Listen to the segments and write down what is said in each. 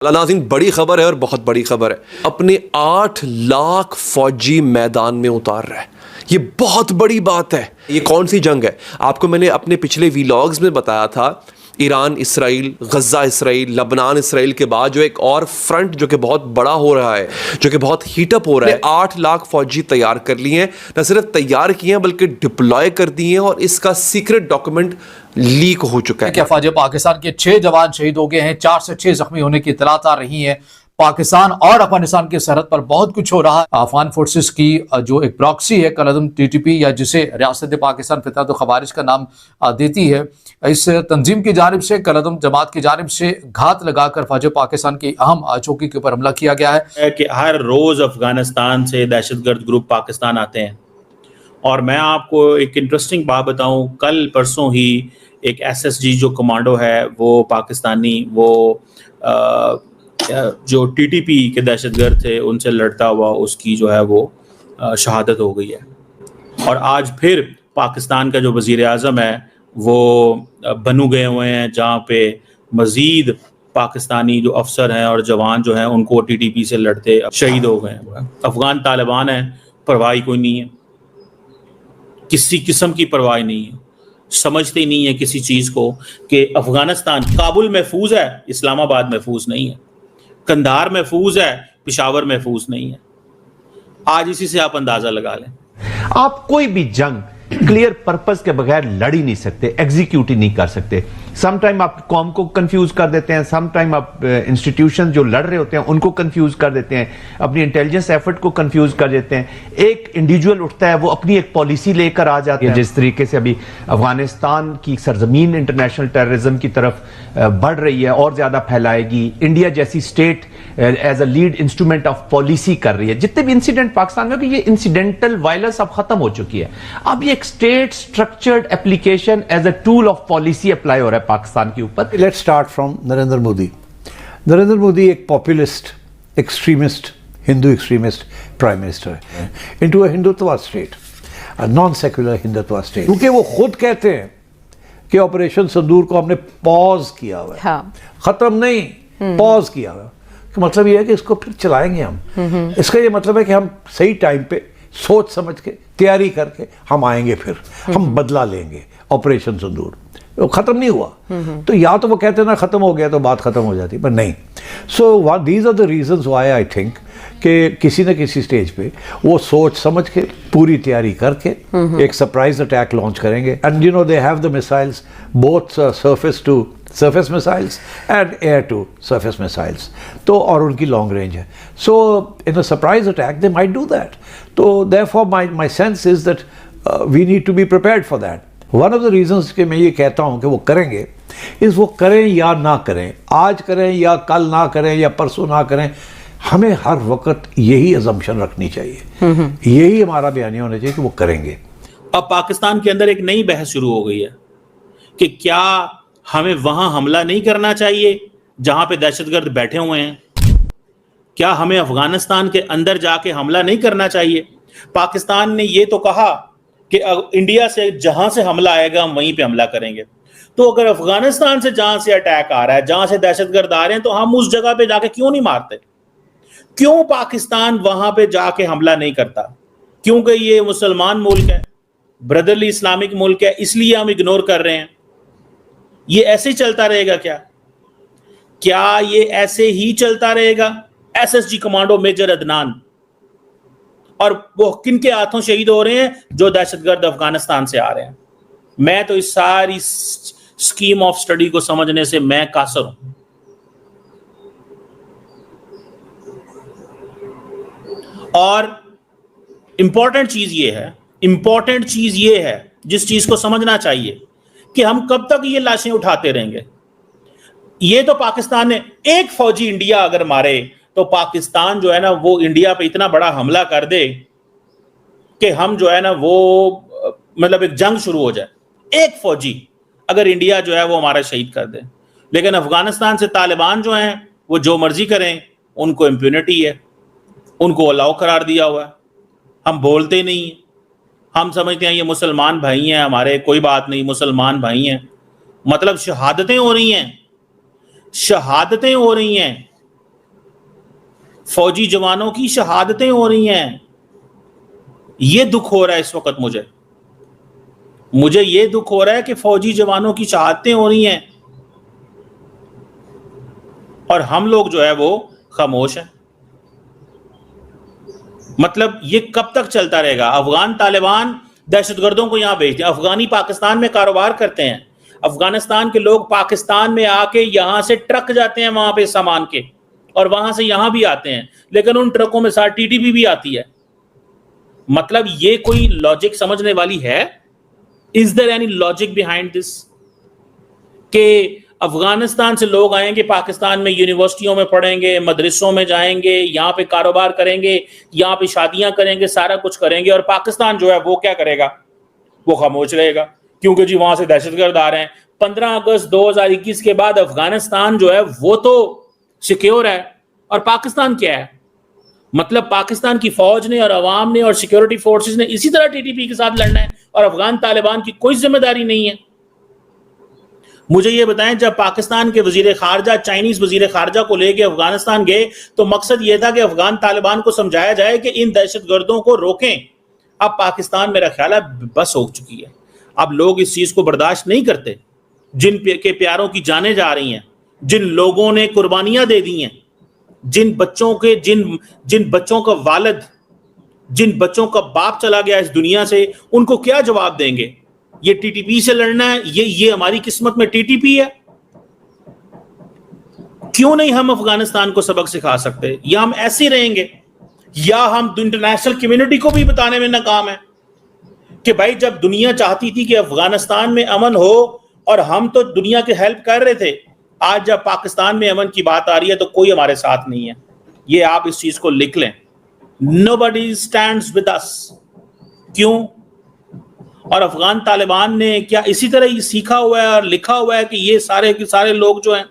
ناظرین بڑی خبر ہے اور بہت بڑی خبر ہے. اپنے 8 لاکھ فوجی میدان میں اتار رہا ہے. یہ بہت بڑی بات ہے. یہ کون سی جنگ ہے؟ آپ کو میں نے اپنے پچھلے ویلاگز میں بتایا تھا. ایران اسرائیل، غزہ اسرائیل، لبنان اسرائیل کے بعد جو ایک اور فرنٹ جو کہ بہت بڑا ہو رہا ہے، جو کہ بہت ہیٹ اپ ہو رہا ہے. 8 لاکھ فوجی تیار کر لیے ہیں. نہ صرف تیار کیے ہیں بلکہ ڈپلوائے کر دیے ہیں، اور اس کا سیکرٹ ڈاکومنٹ لیک ہو چکا ہے. کہ افواج پاکستان کے 6 جوان شہید ہو گئے ہیں، 4 سے 6 زخمی ہونے کی اطلاعات آ رہی ہیں. پاکستان اور افغانستان کی سرحد پر بہت کچھ ہو رہا ہے. افغان فورسز کی جو ایک پراکسی ہے کالعدم TTP، یا جسے ریاست پاکستان فتح الخوارج کا نام دیتی ہے، اس تنظیم کی جانب سے کالعدم جماعت کی جانب سے گھات لگا کر فوج پاکستان کی اہم چوکی کے اوپر حملہ کیا گیا ہے. کہ ہر روز افغانستان سے دہشت گرد گروپ پاکستان آتے ہیں. اور میں آپ کو ایک انٹرسٹنگ بات بتاؤں، کل پرسوں ہی ایک SSG جو کمانڈو ہے وہ پاکستانی، وہ جو TTP کے دہشت گرد تھے ان سے لڑتا ہوا اس کی جو ہے وہ شہادت ہو گئی ہے. اور آج پھر پاکستان کا جو وزیر اعظم ہے وہ بنو گئے ہوئے ہیں، جہاں پہ مزید پاکستانی جو افسر ہیں اور جوان جو ہیں ان کو TTP سے لڑتے شہید ہو گئے ہیں. افغان طالبان ہیں، پرواہ کوئی نہیں ہے، کسی قسم کی پرواہ نہیں ہے. سمجھتے ہی نہیں ہے کسی چیز کو کہ افغانستان، کابل محفوظ ہے، اسلام آباد محفوظ نہیں ہے، قندھار محفوظ ہے، پشاور محفوظ نہیں ہے. آج اسی سے آپ اندازہ لگا لیں. آپ کوئی بھی جنگ کلیئر پرپس کے بغیر لڑ ہی نہیں سکتے، ایگزیکیوٹ ہی نہیں کر سکتے. سم ٹائم آپ قوم کو کنفیوز کر دیتے ہیں، سم ٹائم آپ انسٹیٹیوشن جو لڑ رہے ہوتے ہیں ان کو کنفیوز کر دیتے ہیں، اپنی انٹیلیجنس ایفرٹ کو کنفیوز کر دیتے ہیں. ایک انڈیویجول اٹھتا ہے، وہ اپنی ایک پالیسی لے کر آ جاتا ہے. جس طریقے سے ابھی افغانستان کی سرزمین انٹرنیشنل ٹیررزم کی طرف بڑھ رہی ہے اور زیادہ پھیلائے گی، انڈیا جیسی state as a lead instrument of policy کر رہی ہے. جتنے بھی انسیڈنٹ پاکستان میں، کہ یہ انسیڈنٹل وائلنس اب ختم ہو چکی ہے. اب یہ ایک state structured application as a tool of policy apply ہو رہا ہے پاکستان کے اوپر. Let's start from Narendra Modi. Narendra Modi ایک populist, extremist, Hindu extremist prime minister ہے into a Hindutva state, non secular Hindutva state. کیونکہ وہ خود کہتے ہیں کہ آپریشن سندور کو ہم نے پاز کیا ہوا ہے، ختم نہیں، پاز کیا ہوا ہے. مطلب یہ ہے کہ اس کو پھر چلائیں گے ہم. اس کا یہ مطلب ہے کہ ہم صحیح ٹائم پہ سوچ سمجھ کے تیاری کر کے ہم آئیں گے، پھر ہم بدلہ لیں گے. آپریشن سندور ختم نہیں ہوا تو یا تو وہ کہتے ہیں نا ختم ہو گیا تو بات ختم ہو جاتی، پر نہیں. So these are the reasons why I think کہ کسی نہ کسی سٹیج پہ وہ سوچ سمجھ کے پوری تیاری کر کے ایک سرپرائز اٹیک لانچ کریں گے. And you know they have the missiles, both surface to surface missiles and air to surface missiles, تو اور ان کی لانگ رینج ہے. So in a surprise attack they might do that. تو therefore my sense is that we need to be prepared for that. One of the reasons کہ میں یہ کہتا ہوں کہ وہ کریں گے is وہ کریں یا نہ کریں، آج کریں یا کل نہ کریں یا پرسوں نہ کریں، ہمیں ہر وقت یہی assumption رکھنی چاہیے، یہی ہمارا بیانیہ ہونا چاہیے کہ وہ کریں گے. اب پاکستان کے اندر ایک نئی بحث شروع ہو گئی ہے کہ کیا ہمیں وہاں حملہ نہیں کرنا چاہیے جہاں پہ دہشت گرد بیٹھے ہوئے ہیں؟ کیا ہمیں افغانستان کے اندر جا کے حملہ نہیں کرنا چاہیے؟ پاکستان نے یہ تو کہا کہ انڈیا سے جہاں سے حملہ آئے گا ہم وہیں پہ حملہ کریں گے. تو اگر افغانستان سے جہاں سے اٹیک آ رہا ہے، جہاں سے دہشت گرد آ رہے ہیں، تو ہم اس جگہ پہ جا کے کیوں نہیں مارتے؟ کیوں پاکستان وہاں پہ جا کے حملہ نہیں کرتا؟ کیونکہ یہ مسلمان ملک ہے، بردرلی اسلامک ملک ہے، اس لیے ہم اگنور کر رہے ہیں. یہ ایسے ہی چلتا رہے گا کیا یہ ایسے ہی چلتا رہے گا؟ SSG کمانڈو میجر عدنان، اور وہ کن کے ہاتھوں شہید ہو رہے ہیں؟ جو دہشت گرد افغانستان سے آ رہے ہیں. میں تو اس ساری اسکیم آف سٹڈی کو سمجھنے سے میں قاصر ہوں. اور امپورٹنٹ چیز یہ ہے جس چیز کو سمجھنا چاہیے کہ ہم کب تک یہ لاشیں اٹھاتے رہیں گے. یہ تو پاکستان نے ایک فوجی انڈیا اگر مارے تو پاکستان جو ہے نا وہ انڈیا پہ اتنا بڑا حملہ کر دے کہ ہم جو ہے نا وہ مطلب ایک جنگ شروع ہو جائے. ایک فوجی اگر انڈیا جو ہے وہ ہمارا شہید کر دے. لیکن افغانستان سے طالبان جو ہیں وہ جو مرضی کریں، ان کو امپیونٹی ہے، ان کو الاؤ قرار دیا ہوا ہے. ہم بولتے نہیں ہیں، ہم سمجھتے ہیں یہ مسلمان بھائی ہیں ہمارے، کوئی بات نہیں، مسلمان بھائی ہیں. مطلب شہادتیں ہو رہی ہیں फौजी जवानों की शहादतें हो रही हैं। ये दुख हो रहा है इस वक्त मुझे ये दुख हो रहा है कि फौजी जवानों की शहादतें हो रही हैं और हम लोग जो है वो खामोश हैं। मतलब ये कब तक चलता रहेगा? अफगान तालिबान दहशतगर्दों को यहां भेजते हैं, अफगानी पाकिस्तान में कारोबार करते हैं, अफगानिस्तान के लोग पाकिस्तान में आके यहां से ट्रक जाते हैं वहां पे सामान के, और वहां से यहां भी आते हैं, लेकिन उन ट्रकों में साथ टीटीपी भी आती है। मतलब ये कोई लॉजिक समझने वाली है? Is there any logic behind this कि अफगानिस्तान से लोग आएंगे पाकिस्तान में, यूनिवर्सिटियों में पढ़ेंगे, मदरसों में जाएंगे, यहाँ पे कारोबार करेंगे, यहाँ पे शादियां करेंगे, सारा कुछ करेंगे, और पाकिस्तान जो है वो क्या करेगा? वो खामोश रहेगा, क्योंकि जी वहां से दहशतगर्द आ रहे हैं। 15 अगस्त 2021 के बाद अफगानिस्तान जो है वो तो सिक्योर है, और पाकिस्तान क्या है? मतलब पाकिस्तान की फौज ने और अवाम ने और सिक्योरिटी फोर्सेस ने इसी तरह टीटीपी के साथ लड़ना है, और अफगान तालिबान की कोई जिम्मेदारी नहीं है। मुझे ये बताएं, जब पाकिस्तान के वजीर खारजा चाइनीज वजीर खारजा को लेके अफगानिस्तान गए तो मकसद ये था कि अफगान तालिबान को समझाया जाए कि इन दहशतगर्दों को रोकें। अब पाकिस्तान मेरा ख्याल है बस हो चुकी है, अब लोग इस चीज को बर्दाश्त नहीं करते। जिन के प्यारों की जानें जा रही हैं, जिन लोगों ने कुर्बानियां दे दी हैं, जिन बच्चों का वालिद, जिन बच्चों का बाप चला गया इस दुनिया से, उनको क्या जवाब देंगे? ये टीटीपी से लड़ना है, ये हमारी किस्मत में टीटीपी है। क्यों नहीं हम अफगानिस्तान को सबक सिखा सकते? या हम ऐसे रहेंगे, या हम इंटरनेशनल कम्युनिटी को भी बताने में नाकाम है कि भाई जब दुनिया चाहती थी कि अफगानिस्तान में अमन हो, और हम तो दुनिया की हेल्प कर रहे थे, आज जब पाकिस्तान में अमन की बात आ रही है तो कोई हमारे साथ नहीं है। ये आप इस चीज को लिख लें, नोबडी स्टैंड्स विद अस। क्यों? और अफगान तालिबान ने क्या इसी तरह ही सीखा हुआ है और लिखा हुआ है कि ये सारे के सारे लोग जो हैं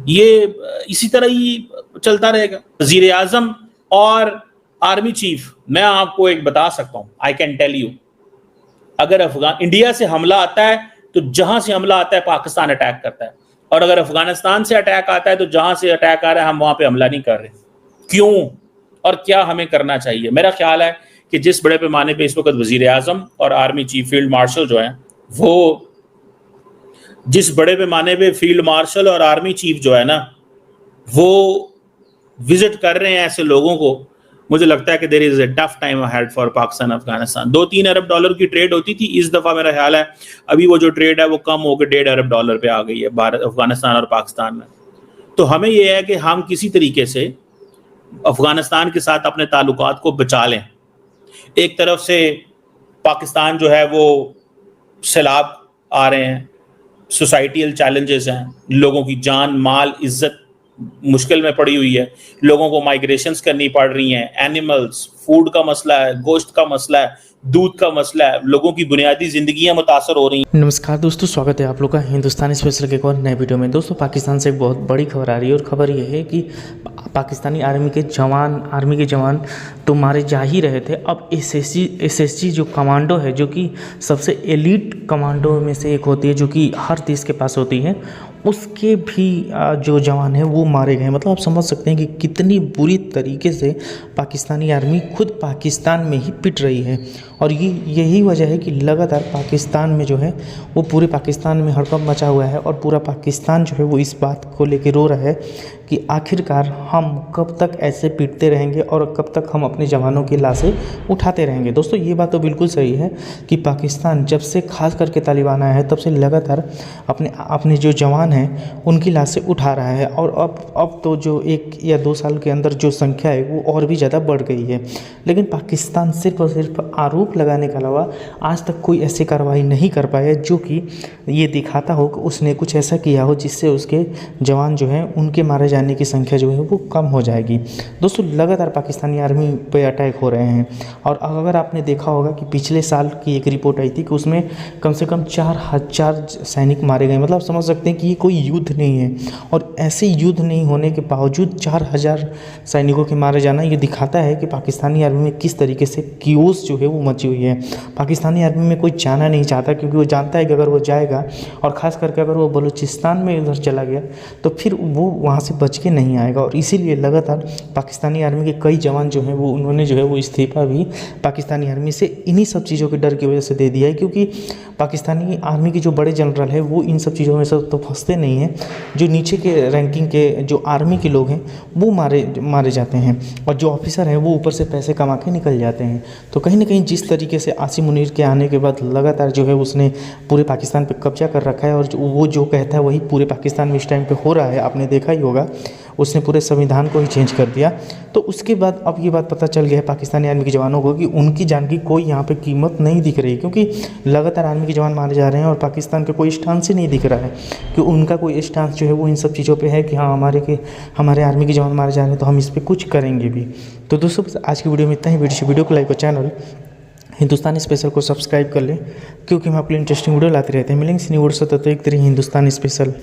ये इसी तरह ही चलता रहेगा? वजीर आजम और आर्मी चीफ, मैं आपको एक बता सकता हूं, आई कैन टेल यू, अगर इंडिया से हमला आता है तो जहां से हमला आता है पाकिस्तान अटैक करता है, और अगर अफगानिस्तान से अटैक आता है तो जहां से अटैक आ रहा है हम वहां पे हमला नहीं कर रहे। क्यों और क्या हमें करना चाहिए? मेरा ख्याल है कि जिस बड़े पैमाने पे इस वक्त वजीर आजम और आर्मी चीफ फील्ड मार्शल जो हैं, वो जिस बड़े पैमाने पे फील्ड मार्शल और आर्मी चीफ जो है ना, वो विजिट कर रहे हैं ऐसे लोगों को, मुझे लगता है कि there is a tough time ahead for Pakistan Afghanistan. 2-3 अरब डॉलर की ट्रेड होती थी, इस दफा मेरा ख्याल है अभी वो जो ट्रेड है वो कम होकर 1.5 अरब डॉलर पे आ गई है भारत, अफगानिस्तान और पाकिस्तान में। तो हमें यह है कि हम किसी तरीके से अफगानिस्तान के साथ अपने ताल्लुकात को बचा लें। एक तरफ से पाकिस्तान जो है वो सैलाब आ रहे हैं, सोसाइटियल चैलेंजेस हैं, लोगों की जान माल इज्जत मुश्किल में पड़ी हुई है, लोगों को माइग्रेशंस करनी पड़ रही हैं, एनिमल्स, फूड का मसला है, गोश्त का मसला है, दूध का मसला है, लोगों की बुनियादी जिंदगियां मुतासर हो रही हैं। नमस्कार दोस्तों, स्वागत है आप लोग का हिंदुस्तानी स्पेशल के एक और नए वीडियो में। दोस्तों पाकिस्तान से एक बहुत बड़ी खबर आ रही है, और खबर ये है कि पाकिस्तानी आर्मी के जवान तो मारे जा ही रहे थे। अब एसएसजी जो कमांडो है, जो कि सबसे एलीट कमांडो में से एक होती है, जो कि हर देश के पास होती है, उसके भी जो जवान हैं वो मारे गए। मतलब आप समझ सकते हैं कि कितनी बुरी तरीके से पाकिस्तानी आर्मी खुद पाकिस्तान में ही पिट रही है। और यही वजह है कि लगातार पाकिस्तान में जो है वो पूरे पाकिस्तान में हड़कंप मचा हुआ है, और पूरा पाकिस्तान जो है वो इस बात को लेकर रो रहा है कि आखिरकार हम कब तक ऐसे पीटते रहेंगे और कब तक हम अपने जवानों की लाशें उठाते रहेंगे। दोस्तों ये बात तो बिल्कुल सही है कि पाकिस्तान जब से खास करके तालिबान आया है तब से लगातार अपने जो जवान हैं उनकी लाशें उठा रहा है, और अब तो जो 1 या 2 साल के अंदर जो संख्या है वो और भी ज़्यादा बढ़ गई है। लेकिन पाकिस्तान सिर्फ और सिर्फ आरोप लगाने के अलावा आज तक कोई ऐसी कार्रवाई नहीं कर पाया जो कि ये दिखाता हो कि उसने कुछ ऐसा किया हो जिससे उसके जवान जो हैं उनके मारे जाने की संख्या जो है वो कम हो जाएगी। दोस्तों लगातार पाकिस्तानी आर्मी पे अटैक हो रहे हैं, और अगर आपने देखा होगा कि पिछले साल की एक रिपोर्ट आई थी कि उसमें कम से कम 4000 सैनिक मारे गए। मतलब आप समझ सकते हैं कि ये कोई युद्ध नहीं है, और ऐसे युद्ध नहीं होने के बावजूद 4000 सैनिकों के मारे जाना ये दिखाता है कि पाकिस्तानी आर्मी में किस तरीके से कियोस जो है वो मची हुई है। पाकिस्तानी आर्मी में कोई जाना नहीं चाहता, क्योंकि वो जानता है कि अगर वो जाएगा, और ख़ास करके अगर वो बलूचिस्तान में उधर चला गया तो फिर वो वहाँ से बच के नहीं आएगा। और इसीलिए लगातार पाकिस्तानी आर्मी के कई जवान जो हैं वो उन्होंने जो है वो इस्तीफ़ा भी पाकिस्तानी आर्मी से इन्हीं सब चीज़ों के डर की वजह से दे दिया है, क्योंकि पाकिस्तानी आर्मी के जो बड़े जनरल है वो इन सब चीज़ों में सब तो फंसते नहीं हैं। जो नीचे के रैंकिंग के जो आर्मी के लोग हैं वो मारे जाते हैं, और जो ऑफिसर हैं वो ऊपर से पैसे कमा के निकल जाते हैं। तो कहीं ना कहीं जिस तरीके से आसिम मुनीर के आने के बाद लगातार जो है उसने पूरे पाकिस्तान पे कब्जा कर रखा है, और वो जो कहता है वही पूरे पाकिस्तान में इस टाइम पे हो रहा है। आपने देखा ही होगा, उसने पूरे संविधान को ही चेंज कर दिया। तो उसके बाद अब ये बात पता चल गया है पाकिस्तानी आर्मी के जवानों को कि उनकी जान की कोई यहाँ पे कीमत नहीं दिख रही, क्योंकि लगातार आर्मी के जवान मारे जा रहे हैं और पाकिस्तान का कोई स्टांस ही नहीं दिख रहा है कि उनका कोई स्टांस जो है वो इन सब चीज़ों पे है कि हाँ हमारे आर्मी के जवान मारे जा रहे हैं तो हम इस पर कुछ करेंगे भी। तो दोस्तों आज की वीडियो में इतना ही। वीडियो को लाइक और चैनल हिंदुस्तानी स्पेशल को सब्सक्राइब कर लें, क्योंकि हम आपके लिए इंटरेस्टिंग वीडियो लाते रहते हैं। मिलेंगे न्यू वीडियो से, तब तक हिंदुस्तानी स्पेशल।